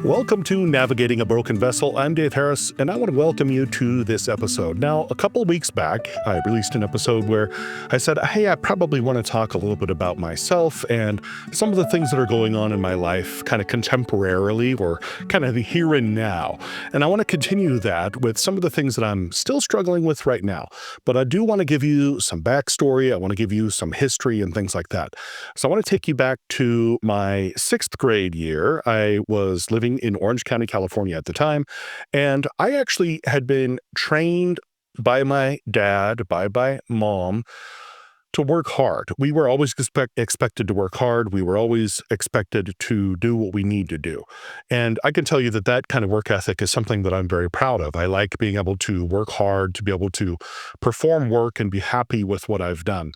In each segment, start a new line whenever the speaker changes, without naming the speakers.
Welcome to Navigating a Broken Vessel. I'm Dave Harris, and I want to welcome you to this episode. Now, a couple of weeks back, I released an episode where I said, hey, I probably want to talk a little bit about myself and some of the things that are going on in my life kind of contemporarily or kind of the here and now. And I want to continue that with some of the things that I'm still struggling with right now. But I do want to give you some backstory. I want to give you some history and things like that. So I want to take you back to my sixth grade year. I was living in Orange County, California at the time. And I actually had been trained by my dad, by my mom, to work hard. We were always expected to work hard. We were always expected to do what we need to do. And I can tell you that that kind of work ethic is something that I'm very proud of. I like being able to work hard, to be able to perform work and be happy with what I've done.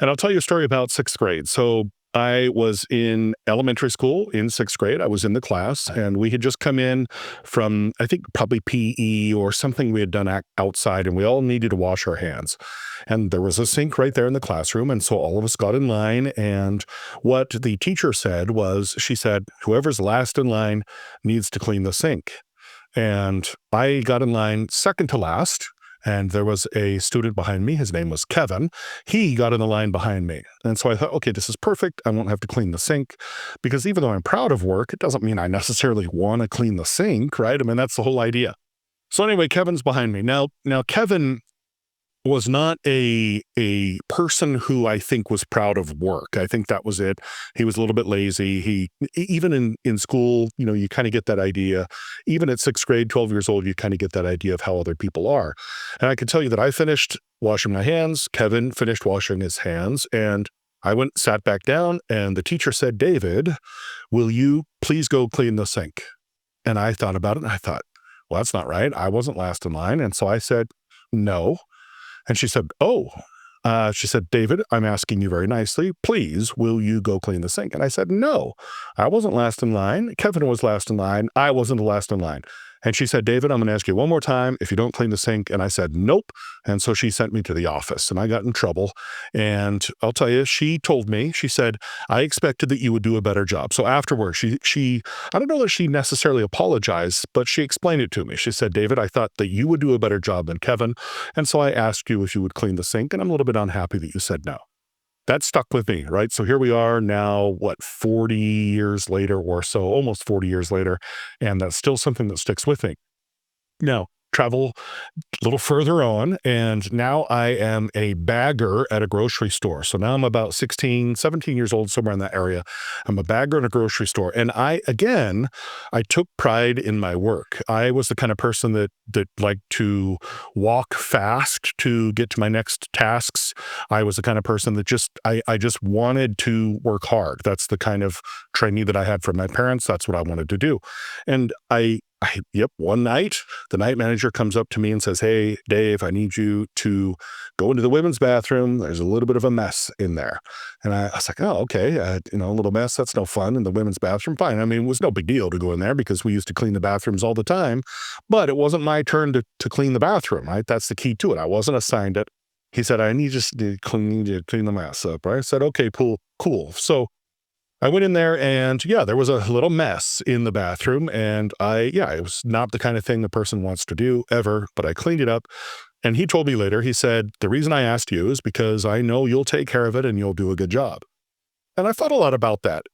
And I'll tell you a story about sixth grade. So I was in elementary school in sixth grade. I was in the class, and we had just come in from, I think, probably PE or something we had done outside, and we all needed to wash our hands. And there was a sink right there in the classroom, and so all of us got in line, and what the teacher said was, she said, whoever's last in line needs to clean the sink. And I got in line second to last. And there was a student behind me. His name was Kevin. He got in the line behind me. And so I thought, okay, this is perfect. I won't have to clean the sink, because even though I'm proud of work, it doesn't mean I necessarily want to clean the sink, right? I mean, that's the whole idea. So anyway, Kevin's behind me. Now Kevin was not a person who I think was proud of work. I think that was it. He was a little bit lazy. He, even in school, you kind of get that idea. Even at sixth grade, 12 years old, you kind of get that idea of how other people are. And I can tell you that I finished washing my hands. Kevin finished washing his hands. And I went, sat back down, and the teacher said, David, will you please go clean the sink? And I thought about it, and I thought, well, that's not right. I wasn't last in line. And so I said, no. And she said, she said, David, I'm asking you very nicely, please, will you go clean the sink? And I said, no, I wasn't last in line. Kevin was last in line. I wasn't last in line. And she said, David, I'm going to ask you one more time if you don't clean the sink. And I said, nope. And so she sent me to the office, and I got in trouble. And I'll tell you, she told me, she said, I expected that you would do a better job. So afterwards, she I don't know that she necessarily apologized, but she explained it to me. She said, David, I thought that you would do a better job than Kevin. And so I asked you if you would clean the sink. And I'm a little bit unhappy that you said no. That stuck with me, right? So here we are now, 40 years later or so, almost 40 years later, and that's still something that sticks with me. Now, travel a little further on, and now I am a bagger at a grocery store. So now I'm about 16, 17 years old, somewhere in that area. I'm a bagger in a grocery store. And I took pride in my work. I was the kind of person that liked to walk fast to get to my next tasks. I was the kind of person that I just wanted to work hard. That's the kind of training that I had from my parents. That's what I wanted to do. And one night, the night manager comes up to me and says, hey, Dave, I need you to go into the women's bathroom. There's a little bit of a mess in there. And I was like, oh, okay. A little mess. That's no fun in the women's bathroom. Fine. I mean, it was no big deal to go in there because we used to clean the bathrooms all the time, but it wasn't my turn to clean the bathroom, right? That's the key to it. I wasn't assigned it. He said, I need to clean the mess up, right? I said, okay, cool. So I went in there, and there was a little mess in the bathroom, and it was not the kind of thing the person wants to do ever, but I cleaned it up. And he told me later, he said, the reason I asked you is because I know you'll take care of it and you'll do a good job. And I thought a lot about that.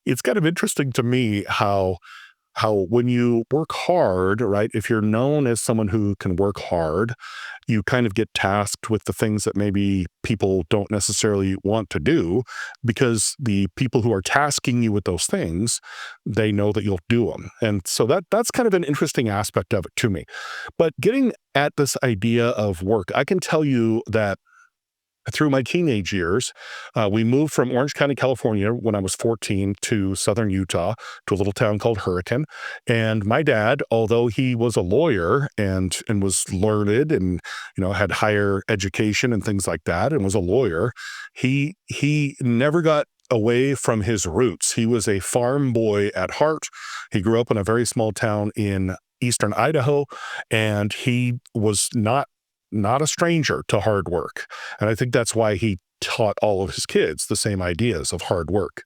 It's kind of interesting to me how when you work hard, right, if you're known as someone who can work hard, you kind of get tasked with the things that maybe people don't necessarily want to do, because the people who are tasking you with those things, they know that you'll do them. And so that's kind of an interesting aspect of it to me. But getting at this idea of work, I can tell you that through my teenage years, we moved from Orange County, California, when I was 14 to southern Utah, to a little town called Hurricane. And my dad, although he was a lawyer and was learned and had higher education and things like that, and was a lawyer, he never got away from his roots. He was a farm boy at heart. He grew up in a very small town in eastern Idaho, and he was not a stranger to hard work. And I think that's why he taught all of his kids the same ideas of hard work.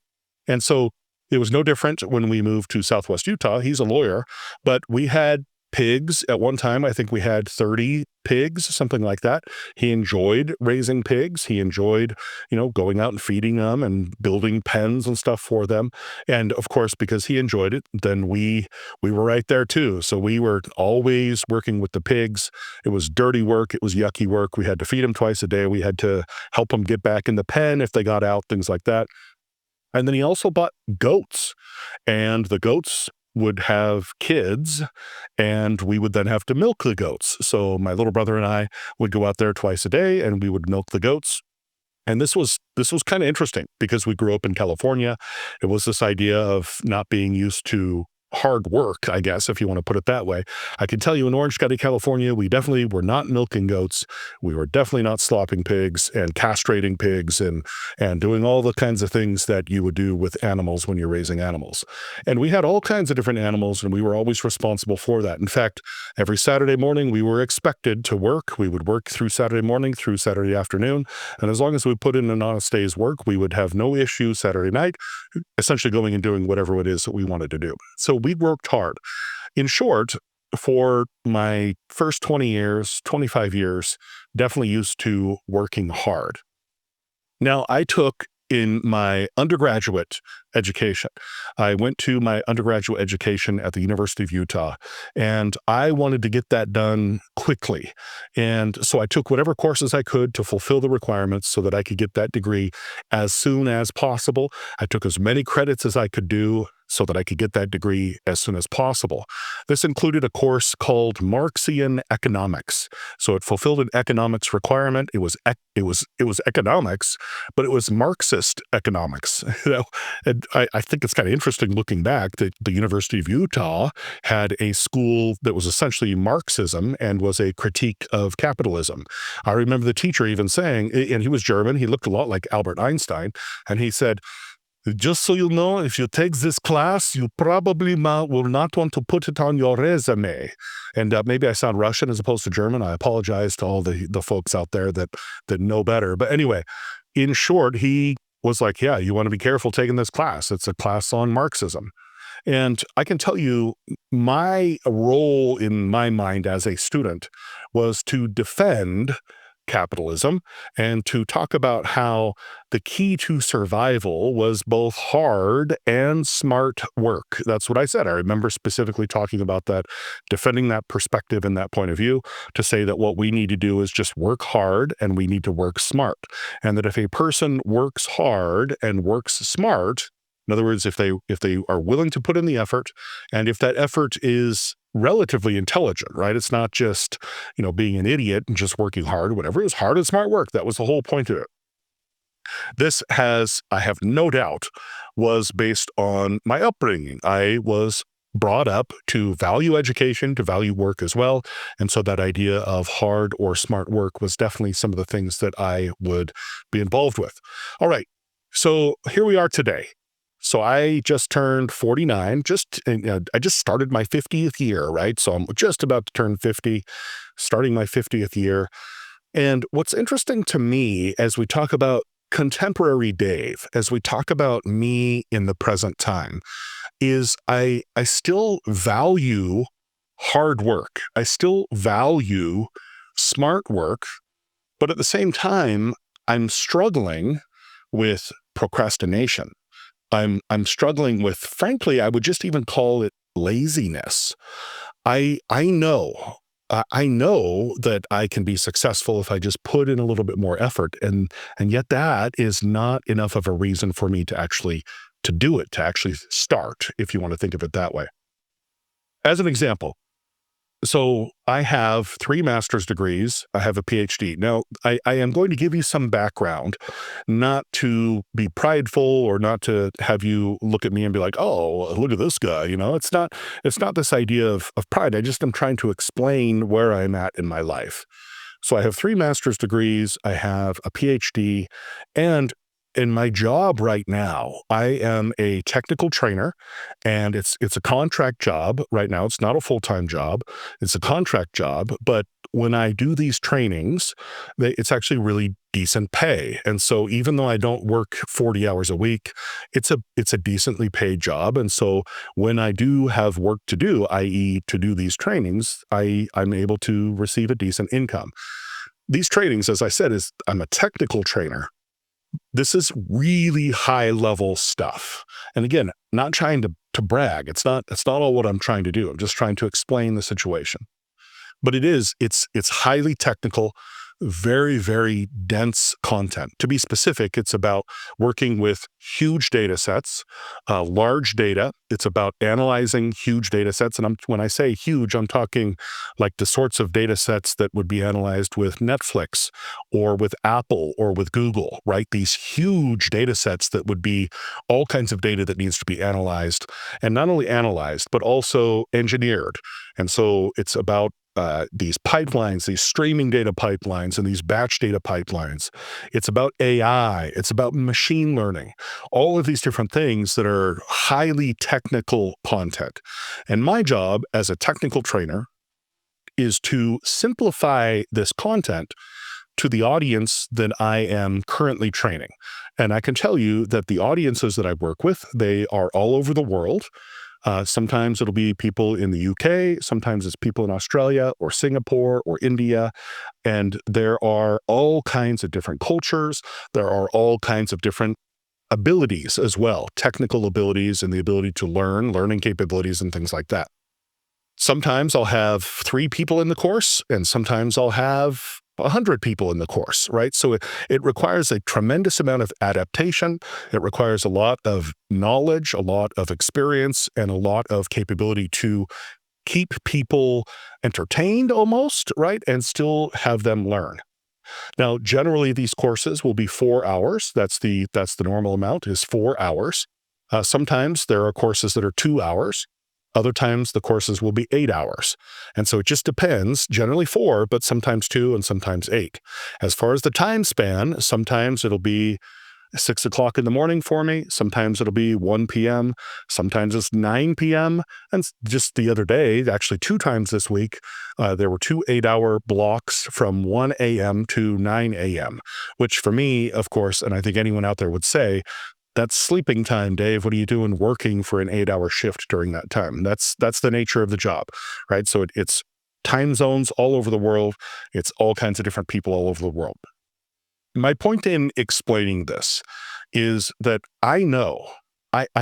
And so It was no different when we moved to Southwest Utah. He's a lawyer, but we had pigs at one time. I think we had 30 pigs, something like that. He enjoyed raising pigs. He enjoyed, going out and feeding them and building pens and stuff for them. And of course, because he enjoyed it, then we were right there too. So we were always working with the pigs. It was dirty work. It was yucky work. We had to feed them twice a day. We had to help them get back in the pen if they got out, things like that. And then he also bought goats, and the goats would have kids, and we would then have to milk the goats. So my little brother and I would go out there twice a day, and we would milk the goats. And this was kind of interesting because we grew up in California. It was this idea of not being used to hard work, I guess, if you want to put it that way. I can tell you in Orange County, California, we definitely were not milking goats. We were definitely not slopping pigs and castrating pigs and doing all the kinds of things that you would do with animals when you're raising animals. And we had all kinds of different animals, and we were always responsible for that. In fact, every Saturday morning, we were expected to work. We would work through Saturday morning, through Saturday afternoon. And as long as we put in an honest day's work, we would have no issue Saturday night, essentially going and doing whatever it is that we wanted to do. So we worked hard. In short, for my first 20 years, 25 years, definitely used to working hard. Now, I took in my undergraduate education, I went to my undergraduate education at the University of Utah, and I wanted to get that done quickly. And so I took whatever courses I could to fulfill the requirements so that I could get that degree as soon as possible. I took as many credits as I could do so that I could get that degree as soon as possible. This included a course called Marxian economics. So it fulfilled an economics requirement. It was economics, but it was Marxist economics. And I think it's kind of interesting looking back that the University of Utah had a school that was essentially Marxism and was a critique of capitalism. I remember the teacher even saying, and he was German, he looked a lot like Albert Einstein, and he said, "Just so you know, if you take this class, you probably will not want to put it on your resume." And maybe I sound Russian as opposed to German. I apologize to all the folks out there that know better. But anyway, in short, he was like, "Yeah, you want to be careful taking this class. It's a class on Marxism." And I can tell you, my role in my mind as a student was to defend capitalism and to talk about how the key to survival was both hard and smart work. That's what I said. I remember specifically talking about that, defending that perspective and that point of view, to say that what we need to do is just work hard and we need to work smart. And that if a person works hard and works smart, in other words, if they are willing to put in the effort, and if that effort is relatively intelligent, right? It's not just, being an idiot and just working hard, whatever. It was hard and smart work. That was the whole point of it. This I have no doubt, was based on my upbringing. I was brought up to value education, to value work as well. And so that idea of hard or smart work was definitely some of the things that I would be involved with. All right. So here we are today. So I just turned 49, I just started my 50th year, right? So I'm just about to turn 50, starting my 50th year. And what's interesting to me as we talk about contemporary Dave, as we talk about me in the present time, is I still value hard work. I still value smart work, but at the same time, I'm struggling with procrastination. I'm struggling with, frankly, I would just even call it laziness. I know that I can be successful if I just put in a little bit more effort, and yet that is not enough of a reason for me to do it, to actually start, if you want to think of it that way. As an example, so I have 3 master's degrees. I have a PhD. Now, I am going to give you some background, not to be prideful or not to have you look at me and be like, "Oh, look at this guy." It's not this idea of pride. I just am trying to explain where I'm at in my life. So I have 3 master's degrees. I have a PhD, and in my job right now, I am a technical trainer, and it's a contract job right now. It's not a full-time job. It's a contract job, but when I do these trainings, it's actually really decent pay. And so even though I don't work 40 hours a week, it's a decently paid job. And so when I do have work to do, i.e. to do these trainings, I'm able to receive a decent income. These trainings, as I said, I'm a technical trainer. This is really high level stuff. And again, not trying to brag. It's not all what I'm trying to do. I'm just trying to explain the situation. But it's highly technical, very, very dense content. To be specific, it's about working with huge data sets, large data. It's about analyzing huge data sets. And when I say huge, I'm talking like the sorts of data sets that would be analyzed with Netflix or with Apple or with Google, right? These huge data sets that would be all kinds of data that needs to be analyzed, and not only analyzed, but also engineered. And so it's about these pipelines, these streaming data pipelines, and these batch data pipelines. It's about AI. It's about machine learning. All of these different things that are highly technical content. And my job as a technical trainer is to simplify this content to the audience that I am currently training. And I can tell you that the audiences that I work with, they are all over the world. Sometimes it'll be people in the UK, sometimes it's people in Australia or Singapore or India, and there are all kinds of different cultures. There are all kinds of different abilities as well, technical abilities and the ability to learning capabilities and things like that. Sometimes I'll have 3 people in the course, and sometimes I'll have 100 people in the course, right? So it requires a tremendous amount of adaptation. It requires a lot of knowledge, a lot of experience, and a lot of capability to keep people entertained almost, right? And still have them learn. Now, generally, these courses will be 4 hours. That's the normal amount, is 4 hours. Sometimes there are courses that are 2 hours. Other times the courses will be 8 hours. And so it just depends, generally 4, but sometimes 2 and sometimes 8. As far as the time span, sometimes it'll be 6 o'clock in the morning for me. Sometimes it'll be 1 p.m. Sometimes it's 9 p.m. And just the other day, actually 2 times this week, there were 2 8-hour blocks from 1 a.m. to 9 a.m., which for me, of course, and I think anyone out there would say, that's sleeping time, Dave. What are you doing working for an 8-hour shift during that time? That's the nature of the job, right? So it's time zones all over the world. It's all kinds of different people all over the world. My point in explaining this is that I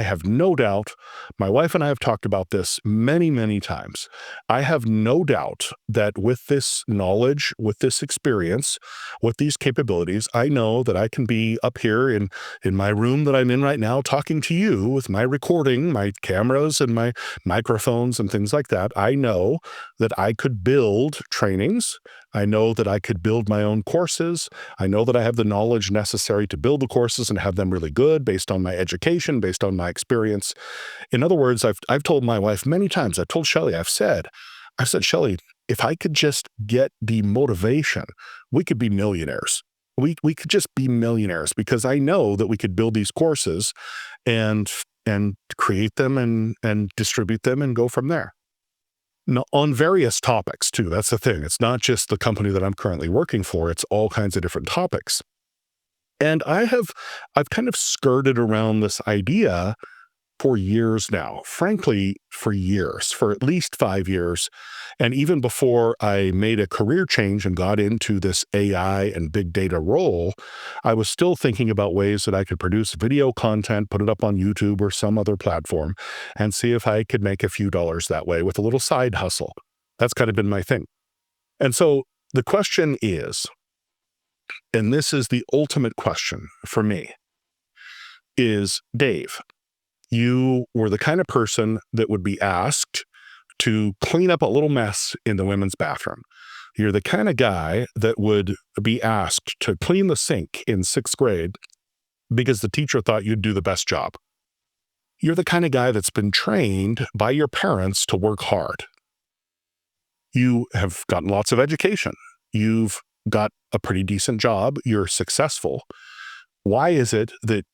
have no doubt, my wife and I have talked about this many, many times. I have no doubt that with this knowledge, with this experience, with these capabilities, I know that I can be up here in my room that I'm in right now talking to you with my recording, my cameras and my microphones and things like that. I know that I could build trainings. I know that I could build my own courses. I know that I have the knowledge necessary to build the courses and have them really good based on my education, based on my experience. In other words, I've told my wife many times, I've told Shelley, I've said, Shelley, if I could just get the motivation, we could be millionaires. We could just be millionaires because I know that we could build these courses and create them and distribute them and go from there. Now, on various topics too. That's the thing. It's not just the company that I'm currently working for. It's all kinds of different topics. And I've kind of skirted around this idea for years now, frankly, for years, for at least 5 years. And even before I made a career change and got into this AI and big data role, I was still thinking about ways that I could produce video content, put it up on YouTube or some other platform, and see if I could make a few dollars that way with a little side hustle. That's kind of been my thing. And so the question is, and this is the ultimate question for me, is, Dave, you were the kind of person that would be asked to clean up a little mess in the women's bathroom. You're the kind of guy that would be asked to clean the sink in 6th grade because the teacher thought you'd do the best job. You're the kind of guy that's been trained by your parents to work hard. You have gotten lots of education. You've got a pretty decent job. You're successful. Why is it that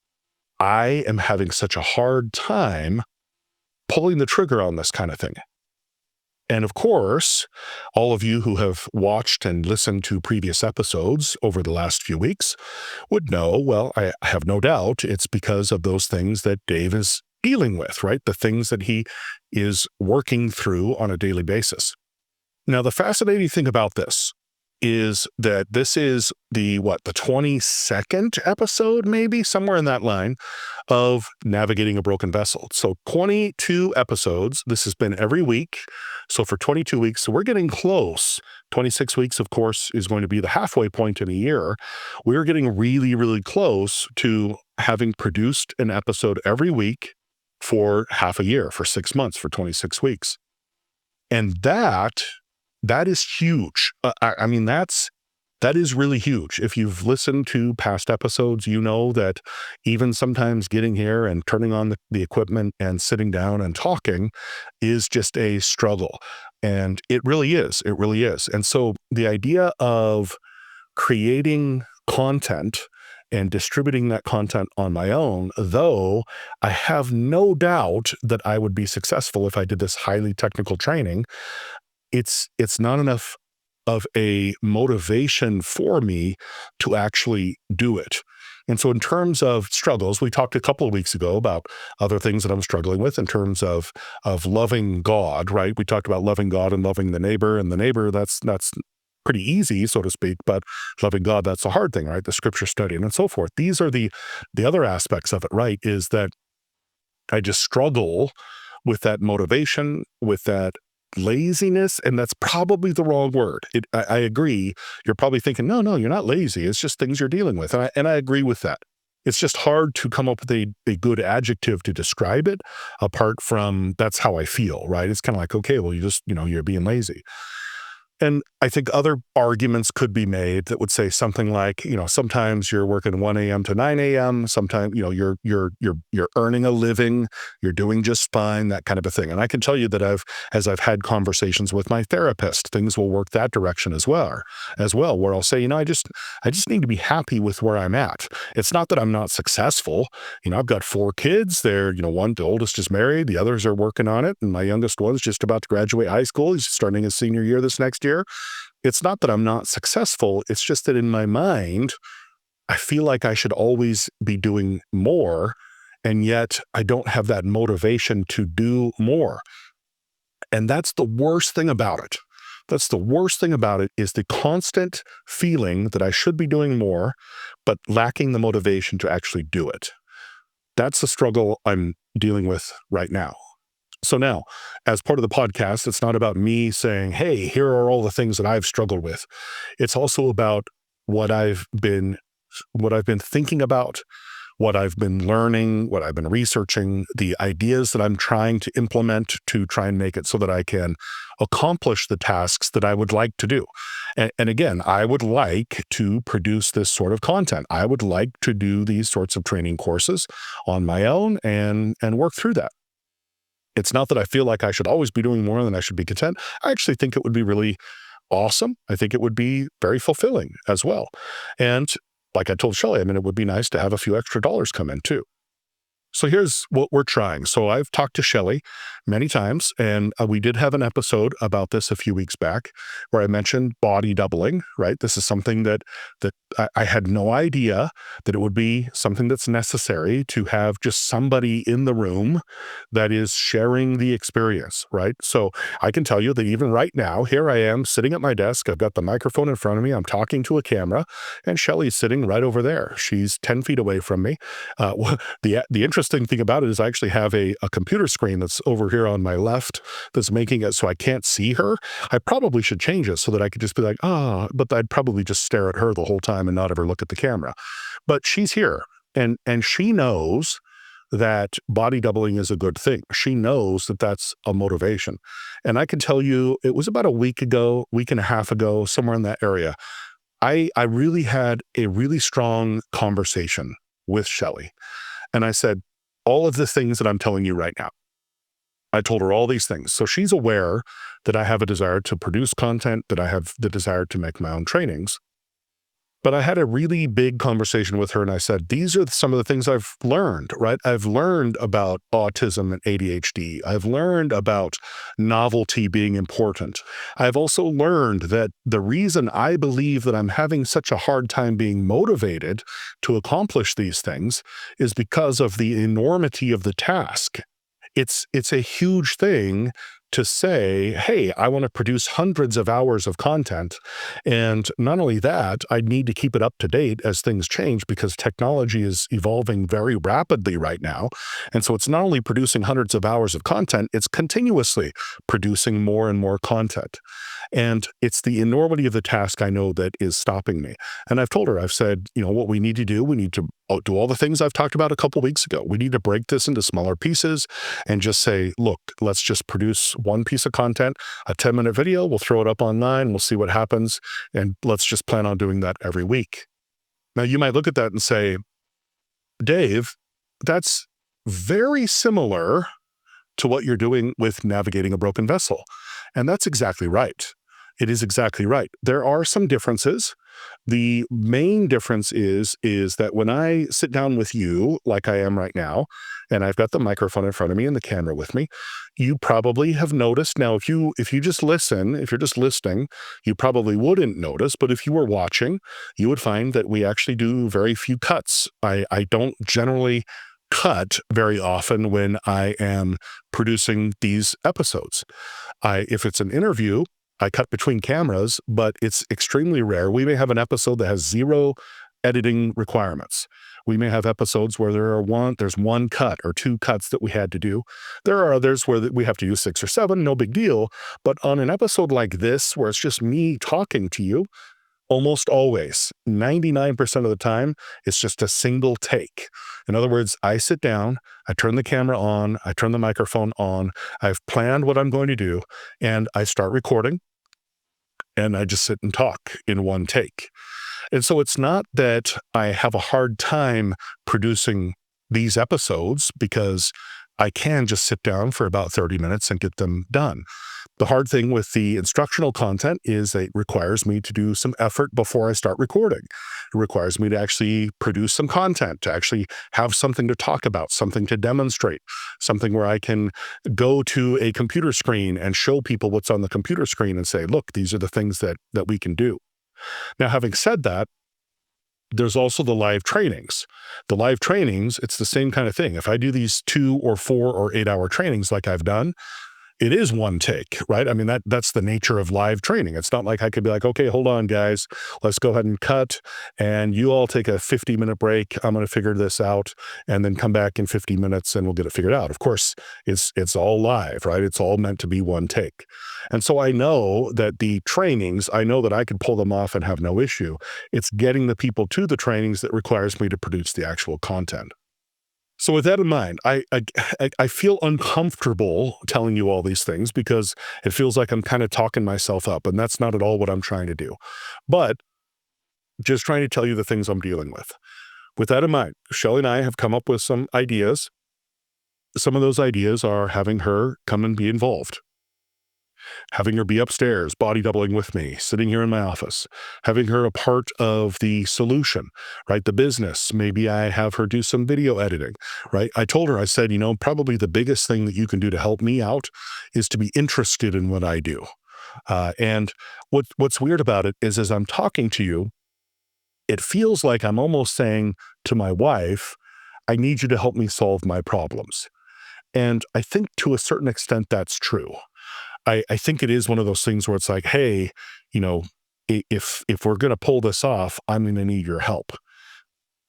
I am having such a hard time pulling the trigger on this kind of thing? And of course, all of you who have watched and listened to previous episodes over the last few weeks would know, well, I have no doubt it's because of those things that Dave is dealing with, right? The things that he is working through on a daily basis. Now, the fascinating thing about this is that this is the 22nd episode, maybe somewhere in that line, of Navigating a Broken Vessel. So 22 episodes. This has been every week. So for 22 weeks, so we're getting close. 26 weeks, of course, is going to be the halfway point in a year. We're getting really, really close to having produced an episode every week for half a year, for 6 months, for 26 weeks. And that is huge. I mean, that is really huge. If you've listened to past episodes, you know that even sometimes getting here and turning on the equipment and sitting down and talking is just a struggle. And it really is. It really is. And so the idea of creating content and distributing that content on my own, though I have no doubt that I would be successful if I did this highly technical training, it's not enough of a motivation for me to actually do it. And so in terms of struggles, we talked a couple of weeks ago about other things that I'm struggling with in terms of loving God, right? We talked about loving God and loving the neighbor, and the neighbor, that's pretty easy, so to speak, but loving God, that's a hard thing, right? The scripture studying and so forth. These are the other aspects of it, right? Is that I just struggle with that motivation, with that laziness, and that's probably the wrong word. I agree. You're probably thinking, no, you're not lazy. It's just things you're dealing with. And I agree with that. It's just hard to come up with a good adjective to describe it apart from that's how I feel, right? It's kind of like, okay, well, you're being lazy. And I think other arguments could be made that would say something like, sometimes you're working 1 a.m. to 9 a.m. Sometimes, you're earning a living, you're doing just fine, that kind of a thing. And I can tell you that as I've had conversations with my therapist, things will work that direction as well, where I'll say, I just need to be happy with where I'm at. It's not that I'm not successful. I've got 4 kids. They're, the oldest is married, the others are working on it. And my youngest one's just about to graduate high school. He's starting his senior year this next year. It's not that I'm not successful. It's just that in my mind, I feel like I should always be doing more, and yet I don't have that motivation to do more. And that's the worst thing about it. That's the worst thing about it, is the constant feeling that I should be doing more, but lacking the motivation to actually do it. That's the struggle I'm dealing with right now. So now, as part of the podcast, it's not about me saying, hey, here are all the things that I've struggled with. It's also about what I've been thinking about, what I've been learning, what I've been researching, the ideas that I'm trying to implement to try and make it so that I can accomplish the tasks that I would like to do. And again, I would like to produce this sort of content. I would like to do these sorts of training courses on my own and work through that. It's not that I feel like I should always be doing more than I should be content. I actually think it would be really awesome. I think it would be very fulfilling as well. And like I told Shelley, it would be nice to have a few extra dollars come in too. So here's what we're trying. So I've talked to Shelley many times, and we did have an episode about this a few weeks back where I mentioned body doubling, right? This is something that I had no idea that it would be something that's necessary to have just somebody in the room that is sharing the experience, right? So I can tell you that even right now, here I am sitting at my desk. I've got the microphone in front of me. I'm talking to a camera, and Shelley's sitting right over there. She's 10 feet away from me. The interesting thing about it is I actually have a computer screen that's over here on my left that's making it so I can't see her. I probably should change it so that I could just be like, but I'd probably just stare at her the whole time and not ever look at the camera. But she's here, and she knows that body doubling is a good thing. She knows that that's a motivation. And I can tell you, it was about a week and a half ago, somewhere in that area, I really had a really strong conversation with Shelley. And I said, all of the things that I'm telling you right now, I told her all these things. So she's aware that I have a desire to produce content, that I have the desire to make my own trainings. But I had a really big conversation with her and I said, these are some of the things I've learned, right? I've learned about autism and ADHD. I've learned about novelty being important. I've also learned that the reason I believe that I'm having such a hard time being motivated to accomplish these things is because of the enormity of the task. It's a huge thing to say, hey, I want to produce hundreds of hours of content. And not only that, I need to keep it up to date as things change because technology is evolving very rapidly right now. And so it's not only producing hundreds of hours of content, it's continuously producing more and more content. And it's the enormity of the task I know that is stopping me. And I've told her, I've said, what we need to do, we need to do all the things I've talked about a couple weeks ago. We need to break this into smaller pieces and just say, look, let's just produce one piece of content, a 10-minute video. We'll throw it up online. We'll see what happens. And let's just plan on doing that every week. Now, you might look at that and say, Dave, that's very similar to what you're doing with navigating a broken vessel. And that's exactly right. It is exactly right. There are some differences. The main difference is that when I sit down with you, like I am right now, and I've got the microphone in front of me and the camera with me, you probably have noticed. Now, if you just listen, if you're just listening, you probably wouldn't notice. But if you were watching, you would find that we actually do very few cuts. I don't generally cut very often when I am producing these episodes. If it's an interview, I cut between cameras, but it's extremely rare. We may have an episode that has zero editing requirements. We may have episodes where there's one cut or two cuts that we had to do. There are others where we have to use 6 or 7, no big deal. But on an episode like this, where it's just me talking to you, almost always, 99% of the time, it's just a single take. In other words, I sit down, I turn the camera on, I turn the microphone on, I've planned what I'm going to do, and I start recording, and I just sit and talk in one take. And so it's not that I have a hard time producing these episodes because I can just sit down for about 30 minutes and get them done. The hard thing with the instructional content is that it requires me to do some effort before I start recording. It requires me to actually produce some content, to actually have something to talk about, something to demonstrate, something where I can go to a computer screen and show people what's on the computer screen and say, look, these are the things that we can do. Now, having said that, there's also the live trainings. The live trainings, it's the same kind of thing. If I do these 2 or 4 or 8-hour trainings like I've done, it is one take, right? I mean, that's the nature of live training. It's not like I could be like, okay, hold on, guys, let's go ahead and cut, and you all take a 50-minute break. I'm going to figure this out, and then come back in 50 minutes, and we'll get it figured out. Of course, it's all live, right? It's all meant to be one take. And so I know that the trainings, I know that I can pull them off and have no issue. It's getting the people to the trainings that requires me to produce the actual content. So with that in mind, I feel uncomfortable telling you all these things because it feels like I'm kind of talking myself up, and that's not at all what I'm trying to do. But just trying to tell you the things I'm dealing with. With that in mind, Shelly and I have come up with some ideas. Some of those ideas are having her come and be involved, having her be upstairs, body doubling with me, sitting here in my office, having her a part of the solution, right? The business. Maybe I have her do some video editing, right? I told her, I said, probably the biggest thing that you can do to help me out is to be interested in what I do. And what's weird about it is as I'm talking to you, it feels like I'm almost saying to my wife, I need you to help me solve my problems. And I think to a certain extent that's true. I think it is one of those things where it's like, hey, if we're going to pull this off, I'm going to need your help.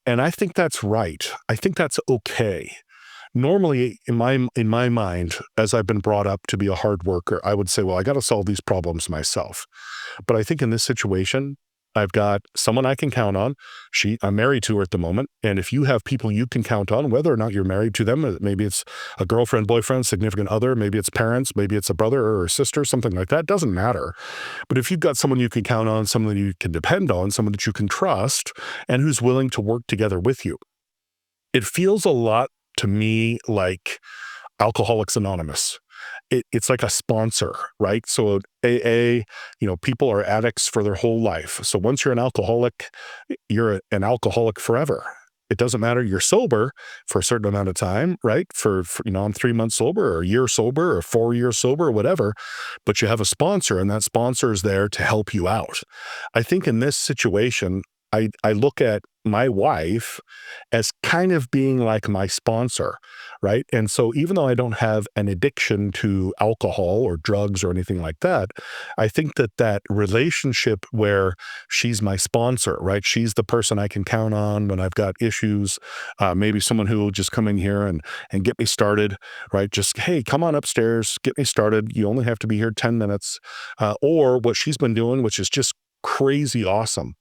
And I think that's right. I think that's okay. Normally, in my mind, as I've been brought up to be a hard worker, I would say, well, I got to solve these problems myself. But I think in this situation, I've got someone I can count on. I'm married to her at the moment. And if you have people you can count on, whether or not you're married to them, maybe it's a girlfriend, boyfriend, significant other, maybe it's parents, maybe it's a brother or a sister, something like that, doesn't matter. But if you've got someone you can count on, someone that you can depend on, someone that you can trust, and who's willing to work together with you, it feels a lot to me like Alcoholics Anonymous. it's like a sponsor, right? So AA, people are addicts for their whole life. So once you're an alcoholic, you're an alcoholic forever. It doesn't matter. You're sober for a certain amount of time, right? I'm 3 months sober or a year sober or 4 years sober or whatever, but you have a sponsor and that sponsor is there to help you out. I think in this situation, I look at my wife as kind of being like my sponsor, right? And so even though I don't have an addiction to alcohol or drugs or anything like that, I think that that relationship where she's my sponsor, right? She's the person I can count on when I've got issues. Maybe someone who will just come in here and get me started, right? Just, hey, come on upstairs, get me started. You only have to be here 10 minutes. Or what she's been doing, which is just crazy awesome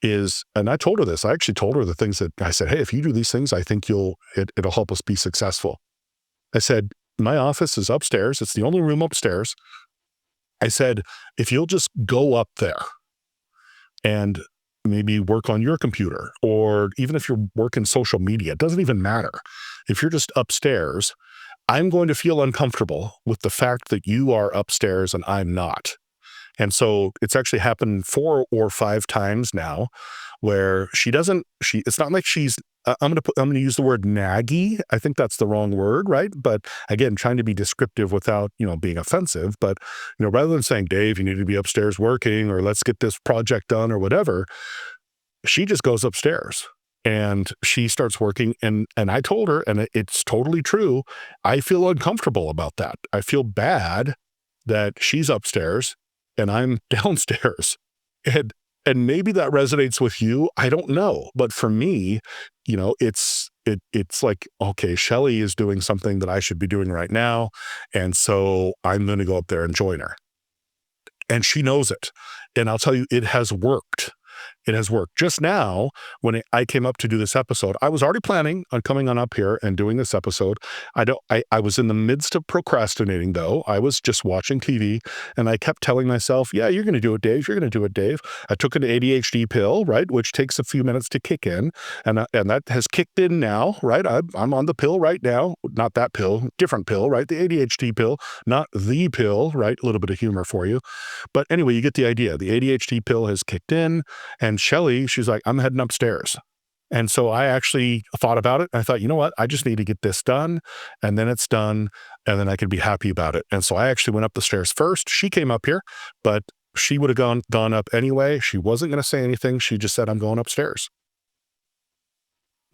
is, and I told her this, I actually told her the things that I said, hey, if you do these things, I think it'll help us be successful. I said, my office is upstairs. It's the only room upstairs. I said, if you'll just go up there and maybe work on your computer, or even if you're working social media, it doesn't even matter. If you're just upstairs, I'm going to feel uncomfortable with the fact that you are upstairs and I'm not. And so it's actually happened 4 or 5 times now where it's not like she's, I'm going to use the word naggy. I think that's the wrong word, right? But again, trying to be descriptive without, being offensive. But, rather than saying, Dave, you need to be upstairs working, or let's get this project done or whatever, she just goes upstairs and she starts working. And I told her, and it's totally true, I feel uncomfortable about that. I feel bad that she's upstairs and I'm downstairs. And maybe that resonates with you. I don't know. But for me, it's like, okay, Shelly is doing something that I should be doing right now. And so I'm going to go up there and join her. And she knows it. And I'll tell you, it has worked. It has worked. Just now, when I came up to do this episode, I was already planning on coming on up here and doing this episode. I was in the midst of procrastinating, though. I was just watching TV, and I kept telling myself, yeah, you're going to do it, Dave. You're going to do it, Dave. I took an ADHD pill, right, which takes a few minutes to kick in, and that has kicked in now, right? I'm on the pill right now. Not that pill, different pill, right? The ADHD pill, not the pill, right? A little bit of humor for you. But anyway, you get the idea. The ADHD pill has kicked in, and Shelly, she's like, I'm heading upstairs. And so I actually thought about it. I thought, you know what? I just need to get this done, and then it's done, and then I can be happy about it. And so I actually went up the stairs first. She came up here, but she would have gone up anyway. She wasn't going to say anything. She just said, I'm going upstairs.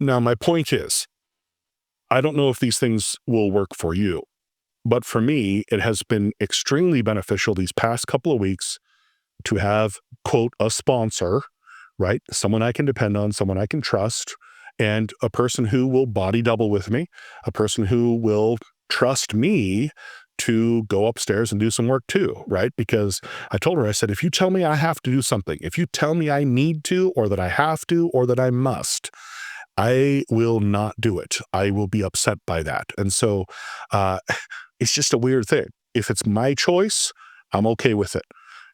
Now, my point is, I don't know if these things will work for you, but for me, it has been extremely beneficial these past couple of weeks to have, quote, a sponsor, right? Someone I can depend on, someone I can trust, and a person who will body double with me, a person who will trust me to go upstairs and do some work too, right? Because I told her, I said, if you tell me I have to do something, if you tell me I need to, or that I have to, or that I must, I will not do it. I will be upset by that. And so it's just a weird thing. If it's my choice, I'm okay with it.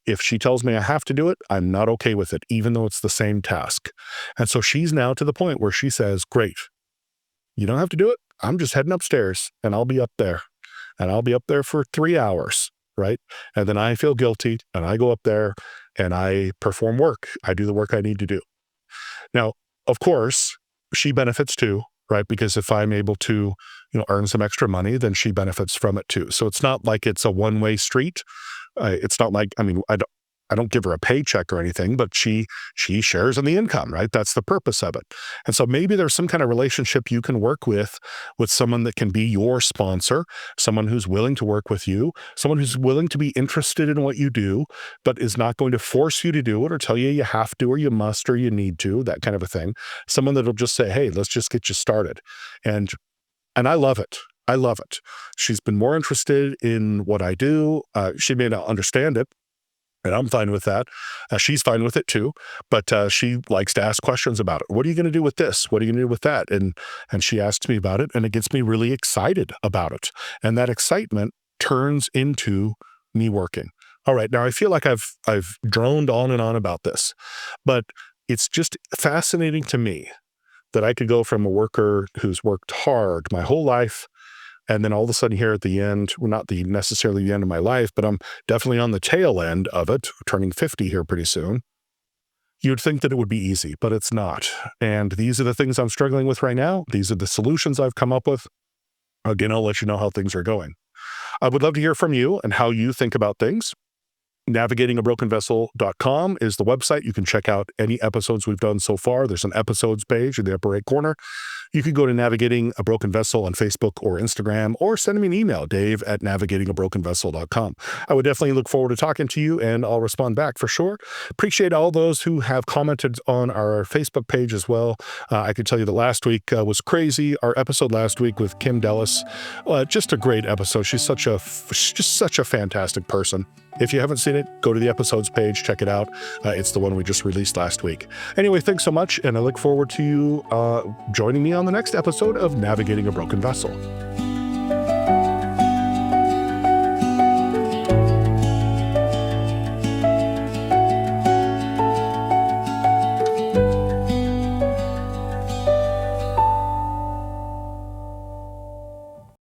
If she tells me I have to do it, I'm not okay with it, even though it's the same task. And so she's now to the point where she says, great, you don't have to do it. I'm just heading upstairs and I'll be up there. And I'll be up there for 3 hours, right? And then I feel guilty and I go up there and I perform work. I do the work I need to do. Now, of course, she benefits too, right? Because if I'm able to, earn some extra money, then she benefits from it too. So it's not like it's a one-way street. It's not like, I don't give her a paycheck or anything, but she shares in the income, right? That's the purpose of it. And so maybe there's some kind of relationship you can work with someone that can be your sponsor, someone who's willing to work with you, someone who's willing to be interested in what you do, but is not going to force you to do it or tell you have to or you must or you need to, that kind of a thing. Someone that'll just say, hey, let's just get you started. And I love it. I love it. She's been more interested in what I do. She may not understand it, and I'm fine with that. She's fine with it too, but she likes to ask questions about it. What are you going to do with this? What are you going to do with that? And she asks me about it, and it gets me really excited about it. And that excitement turns into me working. All right, now I feel like I've droned on and on about this, but it's just fascinating to me that I could go from a worker who's worked hard my whole life, And then all of a sudden here at the end, well, not necessarily the end of my life, but I'm definitely on the tail end of it, turning 50 here pretty soon. You'd think that it would be easy, but it's not. And these are the things I'm struggling with right now. These are the solutions I've come up with. Again, I'll let you know how things are going. I would love to hear from you and how you think about things. Navigatingabrokenvessel.com is the website. You can check out any episodes we've done so far. There's an episodes page in the upper right corner. You can go to Navigating a Broken Vessel on Facebook or Instagram, or send me an email, dave@navigatingabrokenvessel.com. I would definitely look forward to talking to you, and I'll respond back for sure. Appreciate all those who have commented on our Facebook page as well. I can tell you that last week was crazy. Our episode last week with Kim Dellis, just a great episode. She's just such a fantastic person. If you haven't seen it, go to the episodes page, check it out. It's the one we just released last week. Anyway, thanks so much, and I look forward to you joining me on the next episode of Navigating a Broken Vessel.